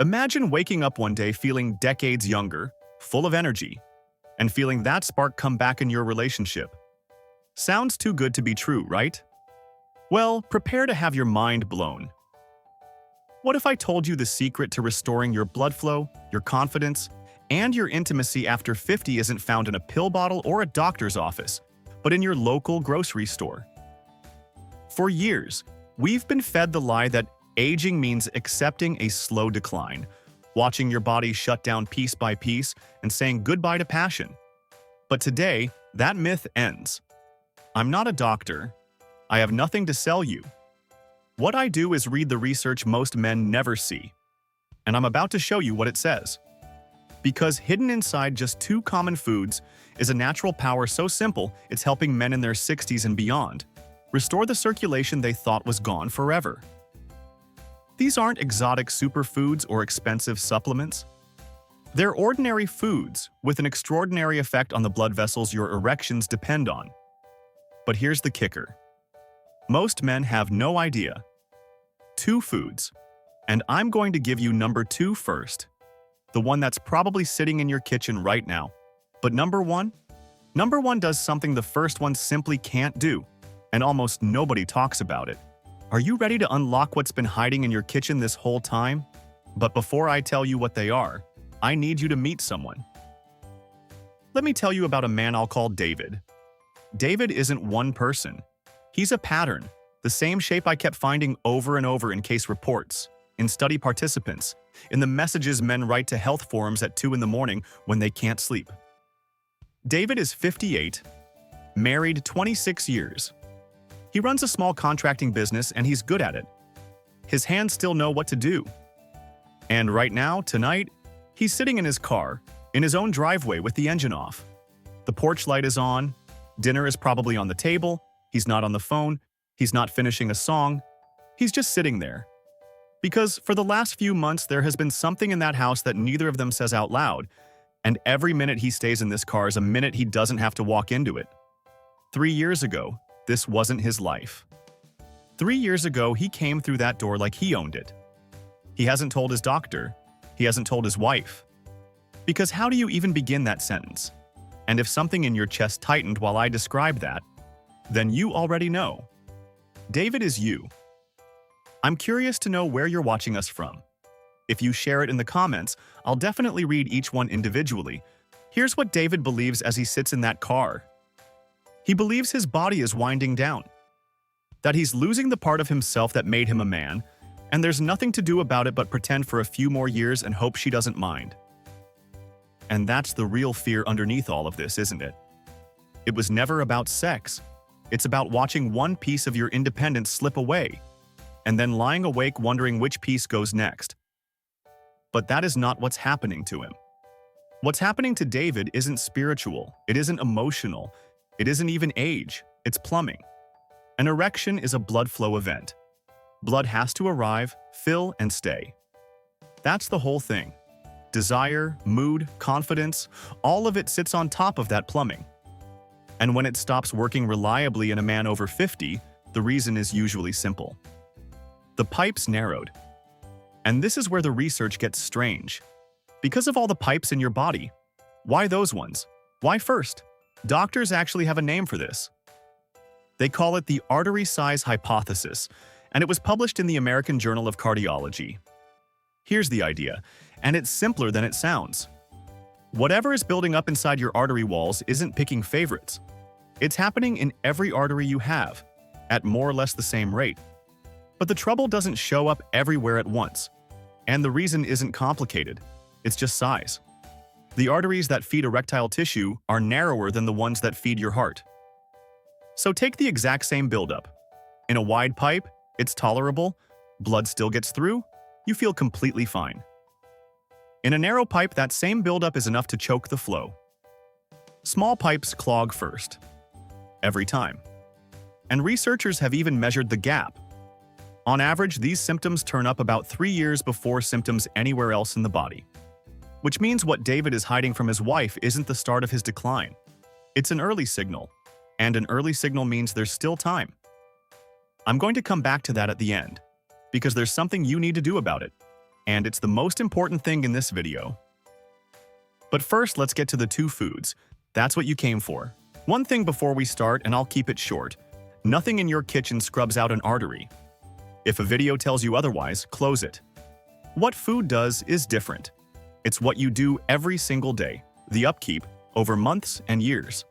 Imagine waking up one day feeling decades younger, full of energy, and feeling that spark come back in your relationship. Sounds too good to be true, right? Well, prepare to have your mind blown. What if I told you the secret to restoring your blood flow, your confidence, and your intimacy after 50 isn't found in a pill bottle or a doctor's office, but in your local grocery store? For years, we've been fed the lie that aging means accepting a slow decline, watching your body shut down piece by piece, and saying goodbye to passion. But today, that myth ends. I'm not a doctor. I have nothing to sell you. What I do is read the research most men never see, and I'm about to show you what it says. Because hidden inside just two common foods is a natural power so simple it's helping men in their 60s and beyond restore the circulation they thought was gone forever. These aren't exotic superfoods or expensive supplements. They're ordinary foods with an extraordinary effect on the blood vessels your erections depend on. But here's the kicker. Most men have no idea. Two foods. And I'm going to give you number 2 first. The one that's probably sitting in your kitchen right now. But number one does something the first one simply can't do, and almost nobody talks about it. Are you ready to unlock what's been hiding in your kitchen this whole time? But before I tell you what they are, I need you to meet someone. Let me tell you about a man I'll call David. David isn't one person. He's a pattern, the same shape I kept finding over and over in case reports, in study participants, in the messages men write to health forums at 2 in the morning when they can't sleep. David is 58, married 26 years. He runs a small contracting business and he's good at it. His hands still know what to do. And right now, tonight, he's sitting in his car, in his own driveway with the engine off. The porch light is on, dinner is probably on the table, he's not on the phone, he's not finishing a song, he's just sitting there. Because for the last few months there has been something in that house that neither of them says out loud, and every minute he stays in this car is a minute he doesn't have to walk into it. 3 years ago, this wasn't his life. 3 years ago, he came through that door like he owned it. He hasn't told his doctor. He hasn't told his wife. Because how do you even begin that sentence? And if something in your chest tightened while I described that, then you already know. David is you. I'm curious to know where you're watching us from. If you share it in the comments, I'll definitely read each one individually. Here's what David believes as he sits in that car. He believes his body is winding down, that he's losing the part of himself that made him a man, and there's nothing to do about it but pretend for a few more years and hope she doesn't mind. And that's the real fear underneath all of this, isn't it? It was never about sex. It's about watching one piece of your independence slip away, and then lying awake wondering which piece goes next. But that is not what's happening to him. What's happening to David isn't spiritual, it isn't emotional, it isn't even age, it's plumbing. An erection is a blood flow event. Blood has to arrive, fill, and stay. That's the whole thing. Desire, mood, confidence, all of it sits on top of that plumbing. And when it stops working reliably in a man over 50, the reason is usually simple. The pipes narrowed. And this is where the research gets strange. Because of all the pipes in your body, why those ones? Why first? Doctors actually have a name for this. They call it the artery size hypothesis, and it was published in the American Journal of Cardiology. Here's the idea, and it's simpler than it sounds. Whatever is building up inside your artery walls isn't picking favorites. It's happening in every artery you have, at more or less the same rate. But the trouble doesn't show up everywhere at once. And the reason isn't complicated, it's just size. The arteries that feed erectile tissue are narrower than the ones that feed your heart. So take the exact same buildup. In a wide pipe, it's tolerable, blood still gets through, you feel completely fine. In a narrow pipe, that same buildup is enough to choke the flow. Small pipes clog first. Every time. And researchers have even measured the gap. On average, these symptoms turn up about 3 years before symptoms anywhere else in the body. Which means what David is hiding from his wife isn't the start of his decline. It's an early signal, and an early signal means there's still time. I'm going to come back to that at the end, because there's something you need to do about it. and it's the most important thing in this video. But first, let's get to the two foods. That's what you came for. One thing before we start, and I'll keep it short. Nothing in your kitchen scrubs out an artery. If a video tells you otherwise, close it. What food does is different. It's what you do every single day, the upkeep, over months and years.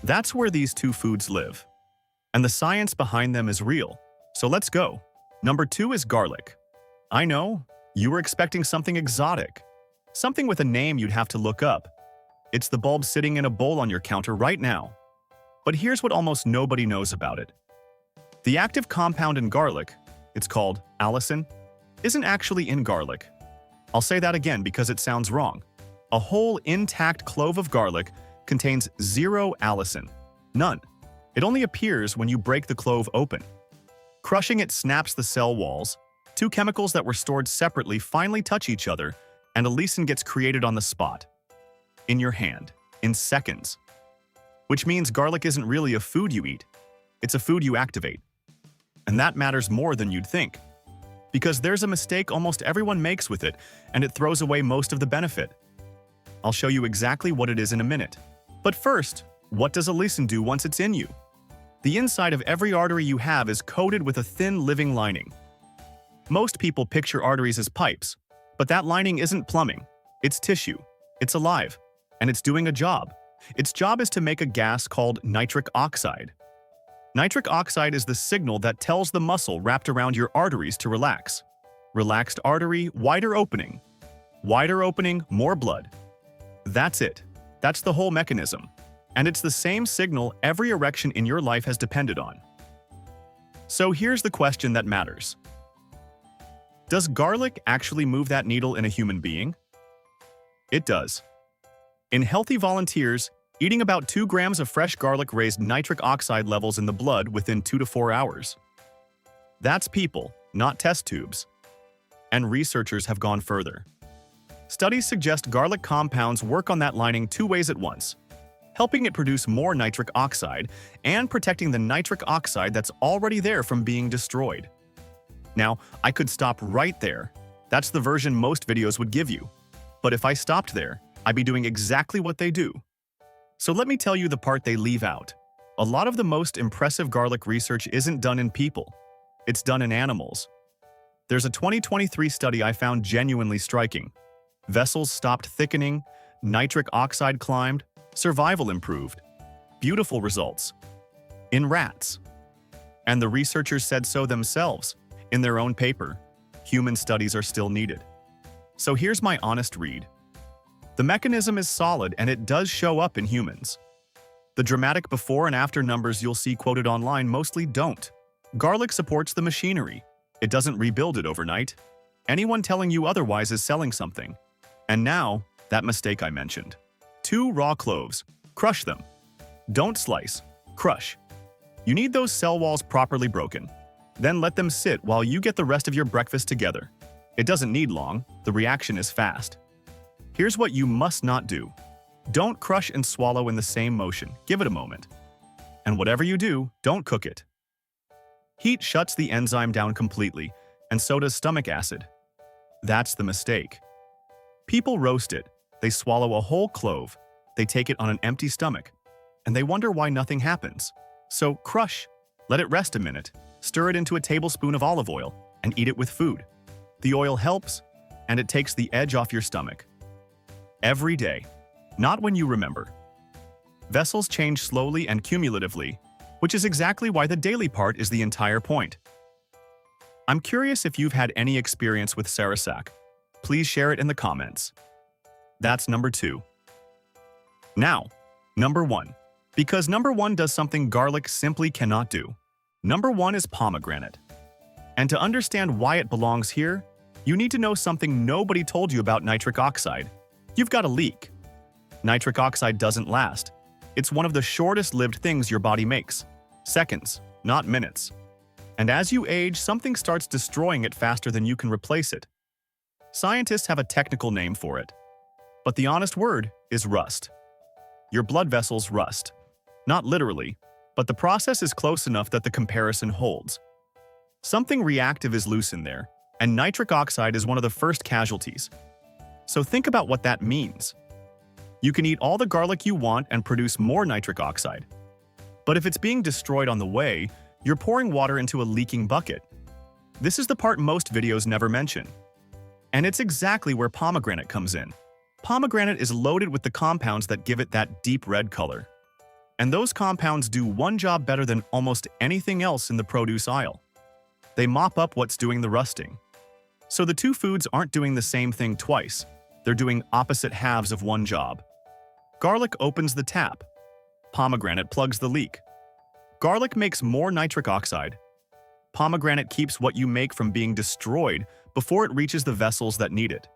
That's where these two foods live. And the science behind them is real. So let's go. Number 2 is garlic. I know, you were expecting something exotic. Something with a name you'd have to look up. It's the bulb sitting in a bowl on your counter right now. But here's what almost nobody knows about it. The active compound in garlic, it's called allicin, isn't actually in garlic. I'll say that again because it sounds wrong. A whole intact clove of garlic contains 0 allicin. None. It only appears when you break the clove open. Crushing it snaps the cell walls. Two chemicals that were stored separately finally touch each other, and allicin gets created on the spot. In your hand. In seconds. Which means garlic isn't really a food you eat. It's a food you activate. And that matters more than you'd think. Because there's a mistake almost everyone makes with it, and it throws away most of the benefit. I'll show you exactly what it is in a minute. But first, what does allicin do once it's in you? The inside of every artery you have is coated with a thin living lining. Most people picture arteries as pipes, but that lining isn't plumbing. It's tissue. It's alive. And it's doing a job. Its job is to make a gas called nitric oxide. Nitric oxide is the signal that tells the muscle wrapped around your arteries to relax. Relaxed artery, wider opening. Wider opening, more blood. That's it. That's the whole mechanism. And it's the same signal every erection in your life has depended on. So here's the question that matters. Does garlic actually move that needle in a human being? It does. In healthy volunteers, eating about 2 grams of fresh garlic raised nitric oxide levels in the blood within 2 to 4 hours. That's people, not test tubes. And researchers have gone further. Studies suggest garlic compounds work on that lining 2 ways at once, helping it produce more nitric oxide and protecting the nitric oxide that's already there from being destroyed. Now, I could stop right there. That's the version most videos would give you. But if I stopped there, I'd be doing exactly what they do. So let me tell you the part they leave out. A lot of the most impressive garlic research isn't done in people. It's done in animals. There's a 2023 study I found genuinely striking. Vessels stopped thickening, nitric oxide climbed, survival improved. Beautiful results. In rats. And the researchers said so themselves. In their own paper, human studies are still needed. So here's my honest read. The mechanism is solid and it does show up in humans. The dramatic before and after numbers you'll see quoted online mostly don't. Garlic supports the machinery. It doesn't rebuild it overnight. Anyone telling you otherwise is selling something. And now, that mistake I mentioned. 2 raw cloves. Crush them. Don't slice. Crush. You need those cell walls properly broken. Then let them sit while you get the rest of your breakfast together. It doesn't need long. The reaction is fast. Here's what you must not do. Don't crush and swallow in the same motion. Give it a moment. And whatever you do, don't cook it. Heat shuts the enzyme down completely, and so does stomach acid. That's the mistake. People roast it. They swallow a whole clove. They take it on an empty stomach. And they wonder why nothing happens. So crush. Let it rest a minute. Stir it into a tablespoon of olive oil and eat it with food. The oil helps, and it takes the edge off your stomach. Every day. Not when you remember. Vessels change slowly and cumulatively, which is exactly why the daily part is the entire point. I'm curious if you've had any experience with Sarasac. Please share it in the comments. That's number 2. Now, number 1. Because number 1 does something garlic simply cannot do. Number 1 is pomegranate. And to understand why it belongs here, you need to know something nobody told you about nitric oxide. You've got a leak. Nitric oxide doesn't last. It's one of the shortest-lived things your body makes. Seconds, not minutes. And as you age, something starts destroying it faster than you can replace it. Scientists have a technical name for it. But the honest word is rust. Your blood vessels rust. Not literally, but the process is close enough that the comparison holds. Something reactive is loose in there. And nitric oxide is one of the first casualties. So think about what that means. You can eat all the garlic you want and produce more nitric oxide. But if it's being destroyed on the way, you're pouring water into a leaking bucket. This is the part most videos never mention. And it's exactly where pomegranate comes in. Pomegranate is loaded with the compounds that give it that deep red color. And those compounds do one job better than almost anything else in the produce aisle. They mop up what's doing the rusting. So the two foods aren't doing the same thing twice. They're doing opposite halves of one job. Garlic opens the tap. Pomegranate plugs the leak. Garlic makes more nitric oxide. Pomegranate keeps what you make from being destroyed before it reaches the vessels that need it.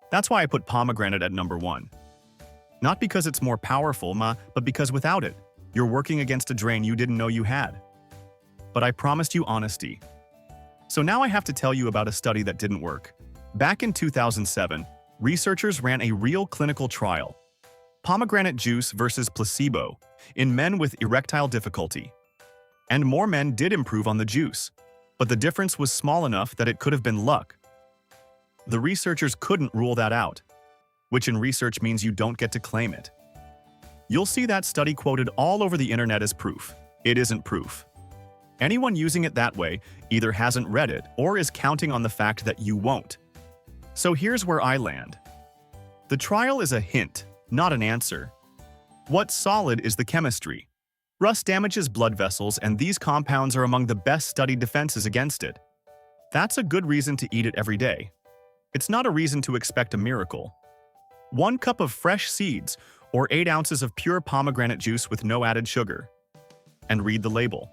That's why I put pomegranate at number 1. Not because it's more powerful, but because without it, you're working against a drain you didn't know you had. But I promised you honesty. So now I have to tell you about a study that didn't work. Back in 2007, researchers ran a real clinical trial. Pomegranate juice versus placebo in men with erectile difficulty. And more men did improve on the juice, but the difference was small enough that it could have been luck. The researchers couldn't rule that out, which in research means you don't get to claim it. You'll see that study quoted all over the internet as proof. It isn't proof. Anyone using it that way either hasn't read it or is counting on the fact that you won't. So here's where I land. The trial is a hint, not an answer. What's solid is the chemistry. Rust damages blood vessels, and these compounds are among the best studied defenses against it. That's a good reason to eat it every day. It's not a reason to expect a miracle. 1 cup of fresh seeds or 8 ounces of pure pomegranate juice with no added sugar. And read the label.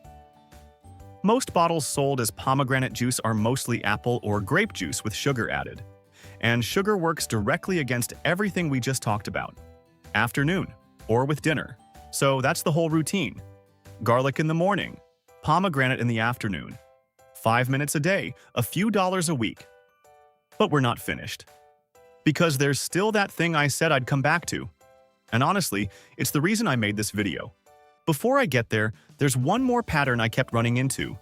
Most bottles sold as pomegranate juice are mostly apple or grape juice with sugar added. And sugar works directly against everything we just talked about. Afternoon, or with dinner. So that's the whole routine. Garlic in the morning, pomegranate in the afternoon. 5 minutes a day, a few dollars a week. But we're not finished. Because there's still that thing I said I'd come back to. And honestly, it's the reason I made this video. Before I get there, there's one more pattern I kept running into,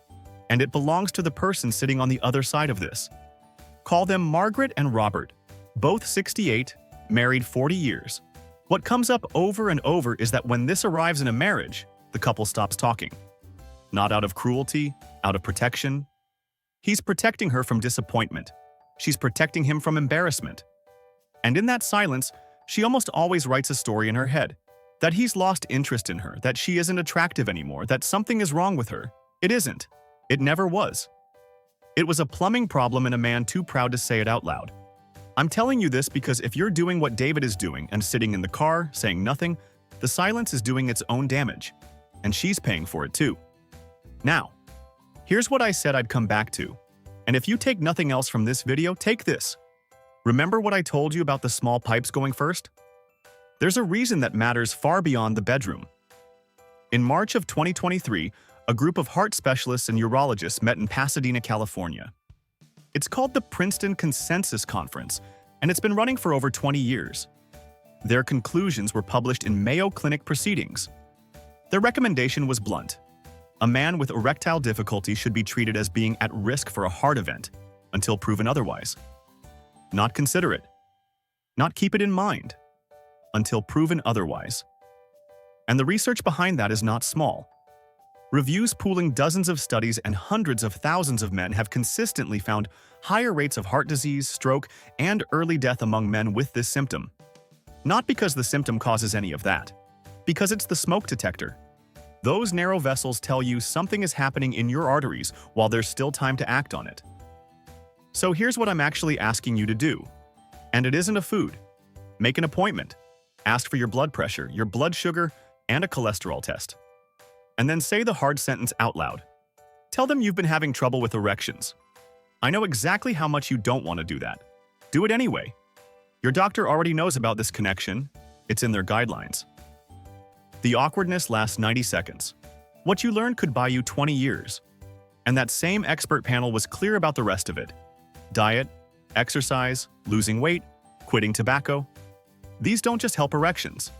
and it belongs to the person sitting on the other side of this. Call them Margaret and Robert, both 68, married 40 years. What comes up over and over is that when this arrives in a marriage, the couple stops talking. Not out of cruelty, out of protection. He's protecting her from disappointment. She's protecting him from embarrassment. And in that silence, she almost always writes a story in her head. That he's lost interest in her, that she isn't attractive anymore, that something is wrong with her. It isn't. It never was. It was a plumbing problem in a man too proud to say it out loud. I'm telling you this because if you're doing what David is doing and sitting in the car, saying nothing, the silence is doing its own damage. And she's paying for it too. Now, here's what I said I'd come back to. And if you take nothing else from this video, take this. Remember what I told you about the small pipes going first? There's a reason that matters far beyond the bedroom. In March of 2023, a group of heart specialists and urologists met in Pasadena, California. It's called the Princeton Consensus Conference, and it's been running for over 20 years. Their conclusions were published in Mayo Clinic Proceedings. Their recommendation was blunt. A man with erectile difficulty should be treated as being at risk for a heart event until proven otherwise. Not consider it. Not keep it in mind until proven otherwise. And the research behind that is not small. Reviews pooling dozens of studies and hundreds of thousands of men have consistently found higher rates of heart disease, stroke, and early death among men with this symptom. Not because the symptom causes any of that, because it's the smoke detector. Those narrow vessels tell you something is happening in your arteries while there's still time to act on it. So here's what I'm actually asking you to do. And it isn't a food. Make an appointment. Ask for your blood pressure, your blood sugar, and a cholesterol test. And then say the hard sentence out loud. Tell them you've been having trouble with erections. I know exactly how much you don't want to do that. Do it anyway. Your doctor already knows about this connection. It's in their guidelines. The awkwardness lasts 90 seconds. What you learned could buy you 20 years. And that same expert panel was clear about the rest of it. Diet, exercise, losing weight, quitting tobacco. These don't just help erections.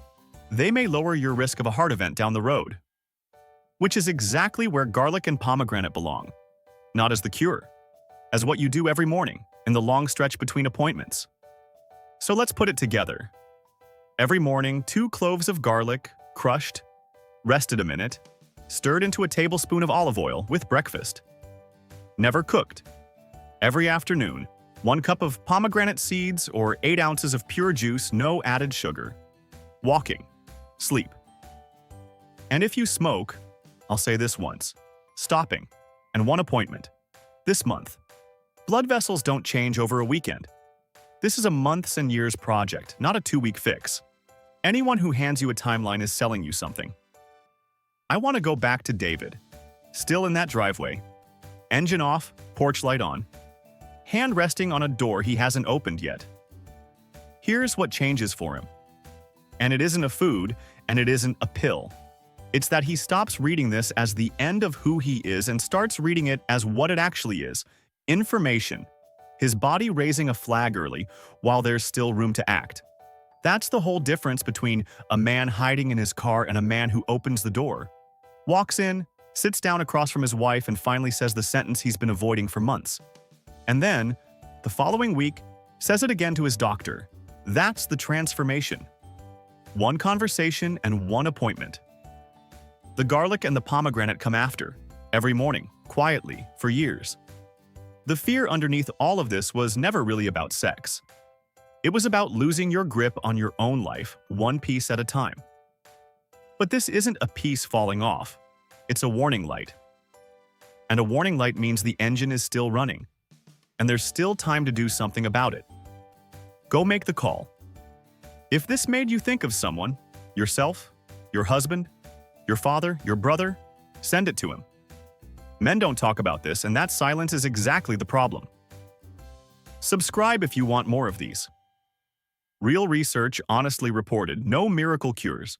They may lower your risk of a heart event down the road. Which is exactly where garlic and pomegranate belong. Not as the cure, as what you do every morning in the long stretch between appointments. So let's put it together. Every morning, 2 cloves of garlic, crushed, rested a minute, stirred into a tablespoon of olive oil with breakfast. Never cooked. Every afternoon, 1 cup of pomegranate seeds or 8 ounces of pure juice, no added sugar. Walking. Sleep. And if you smoke, I'll say this once. Stopping. And 1 appointment. This month. Blood vessels don't change over a weekend. This is a months and years project, not a 2-week fix. Anyone who hands you a timeline is selling you something. I want to go back to David. Still in that driveway. Engine off, porch light on. Hand resting on a door he hasn't opened yet. Here's what changes for him. And it isn't a food, and it isn't a pill. It's that he stops reading this as the end of who he is and starts reading it as what it actually is. Information. His body raising a flag early while there's still room to act. That's the whole difference between a man hiding in his car and a man who opens the door, walks in, sits down across from his wife, and finally says the sentence he's been avoiding for months. And then, the following week, says it again to his doctor. That's the transformation. 1 conversation and 1 appointment. The garlic and the pomegranate come after, every morning, quietly, for years. The fear underneath all of this was never really about sex. It was about losing your grip on your own life, 1 piece at a time. But this isn't a piece falling off. It's a warning light. And a warning light means the engine is still running. And there's still time to do something about it. Go make the call. If this made you think of someone, yourself, your husband, your father, your brother, send it to him. Men don't talk about this, and that silence is exactly the problem. Subscribe if you want more of these. Real research honestly reported, no miracle cures.